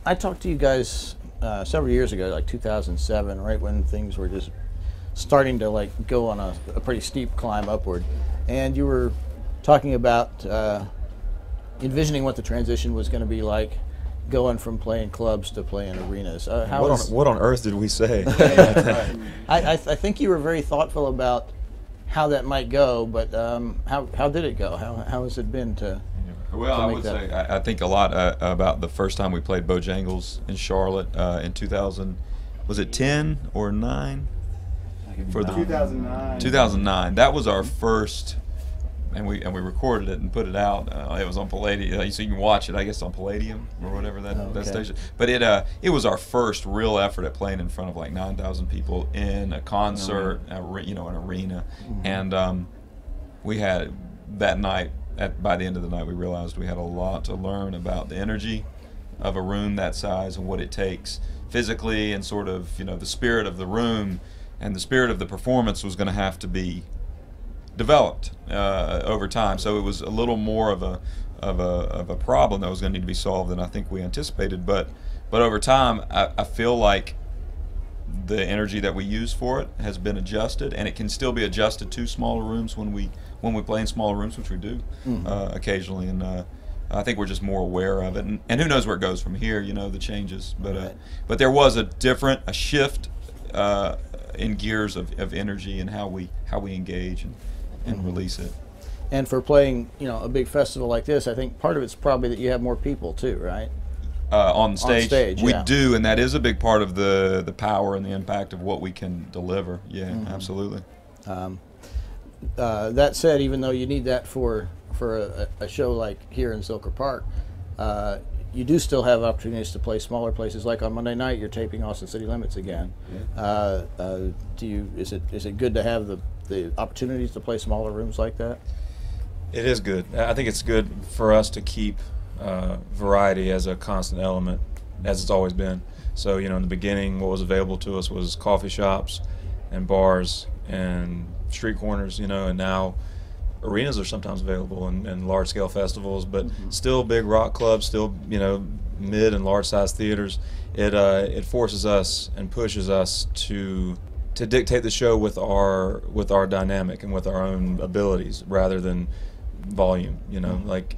I talked to you guys several years ago, like 2007, right when things were just starting to like go on a pretty steep climb upward, and you were talking about envisioning what the transition was going to be like, going from playing clubs to playing arenas. What on earth did we say? I think you were very thoughtful about how that might go, but how did it go? How has it been to? Well, I would say I think a lot about the first time we played Bojangles in Charlotte in 2000. Was it 10 or 9? For the 2009. 2009. That was our first, and we recorded it and put it out. It was on Palladium, so you can watch it, I guess, on Palladium or whatever that station. But it was our first real effort at playing in front of like 9,000 people in a concert, an arena, and we had that night. By the end of the night, we realized we had a lot to learn about the energy of a room that size and what it takes physically, and sort of the spirit of the room and the spirit of the performance was going to have to be developed over time. So it was a little more of a problem that was going to need to be solved than I think we anticipated. But over time, I feel like the energy that we use for it has been adjusted, and it can still be adjusted to smaller rooms when we play in smaller rooms, which we do occasionally. And I think we're just more aware of it, and who knows where it goes from here? The changes. But there was a shift in gears of energy and how we engage and release it. And for playing, a big festival like this, I think part of it's probably that you have more people too, right? On stage, we yeah. do, and that is a big part of the power and the impact of what we can deliver. Yeah, absolutely. That said, even though you need that for a show like here in Zilker Park, you do still have opportunities to play smaller places. Like on Monday night, you're taping Austin City Limits again. Yeah. Is it good to have the opportunities to play smaller rooms like that? It is good. I think it's good for us to keep variety as a constant element, as it's always been. So in the beginning, what was available to us was coffee shops and bars and street corners, and now arenas are sometimes available and large-scale festivals, but still big rock clubs, still mid and large-sized theaters. It forces us and pushes us to dictate the show with our dynamic and with our own abilities rather than volume. Like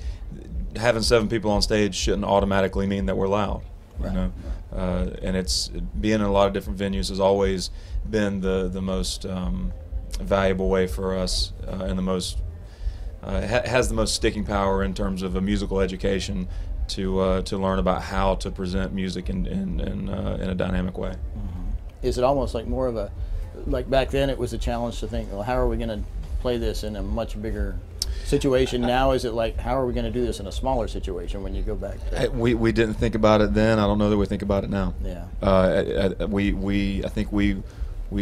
having 7 people on stage shouldn't automatically mean that we're loud. Right. And it's being in a lot of different venues has always been the most valuable way for us, and the most has the most sticking power in terms of a musical education to learn about how to present music in a dynamic way. Is it almost like more of a, like back then it was a challenge to think, well, how are we going to play this in a much bigger situation? Now is it like, how are we going to do this in a smaller situation when you go back to we didn't think about it then. I don't know that we think about it now. Yeah. I think we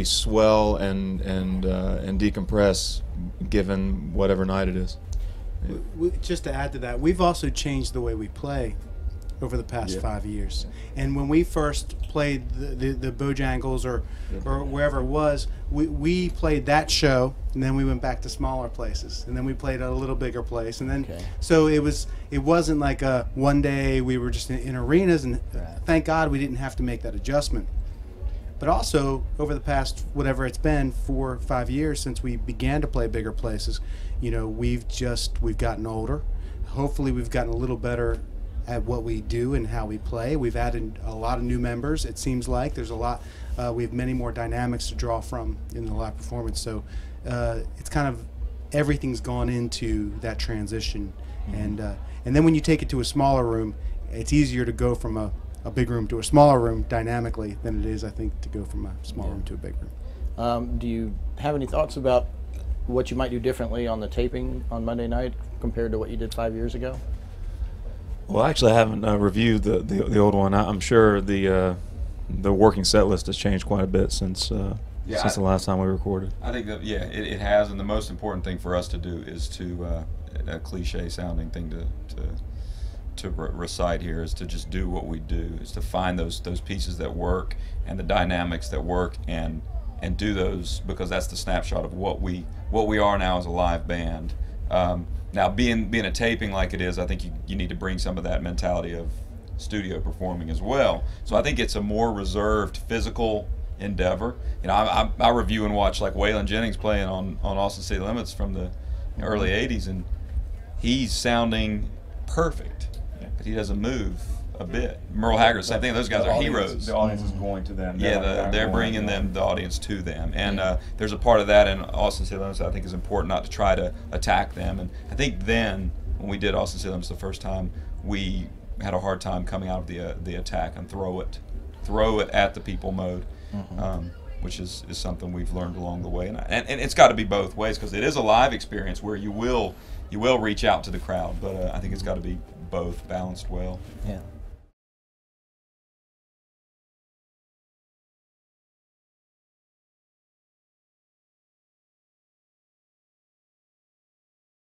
swell and decompress given whatever night it is. Just to add to that, we've also changed the way we play over the past 5 years. And when we first played the Bojangles or wherever it was, we played that show, and then we went back to smaller places, and then we played at a little bigger place, and then so it wasn't like one day we were just in arenas, and thank God we didn't have to make that adjustment. But also over the past whatever it's been 4 or 5 years since we began to play bigger places, we've gotten older. Hopefully we've gotten a little better at what we do and how we play. We've added a lot of new members. It seems like there's a lot. We have many more dynamics to draw from in the live performance. So it's kind of everything's gone into that transition, and then when you take it to a smaller room, it's easier to go from a big room to a smaller room dynamically than it is, I think, to go from a small room to a big room. do you have any thoughts about what you might do differently on the taping on Monday night compared to what you did 5 years ago? Well, actually, I haven't reviewed the old one. I'm sure the working set list has changed quite a bit since the last time we recorded. I think that it has, and the most important thing for us to do is to a cliche-sounding thing to recite here is to just do what we do, is to find those pieces that work and the dynamics that work and do those, because that's the snapshot of what we are now as a live band. Now, being a taping like it is, I think you need to bring some of that mentality of studio performing as well. So I think it's a more reserved physical endeavor. You know, I review and watch like Waylon Jennings playing on Austin City Limits from the early '80s, and he's sounding perfect, but he doesn't move a bit. Merle Haggard, same thing. Those guys are heroes. The audience is going to them. They're bringing the audience to them, and there's a part of that in Austin City Limits that I think is important, not to try to attack them. And I think then when we did Austin City Limits the first time, we had a hard time coming out of the attack and throw it at the people mode, which is something we've learned along the way. And it's got to be both ways, because it is a live experience where you will reach out to the crowd, but I think it's got to be both balanced well. Yeah.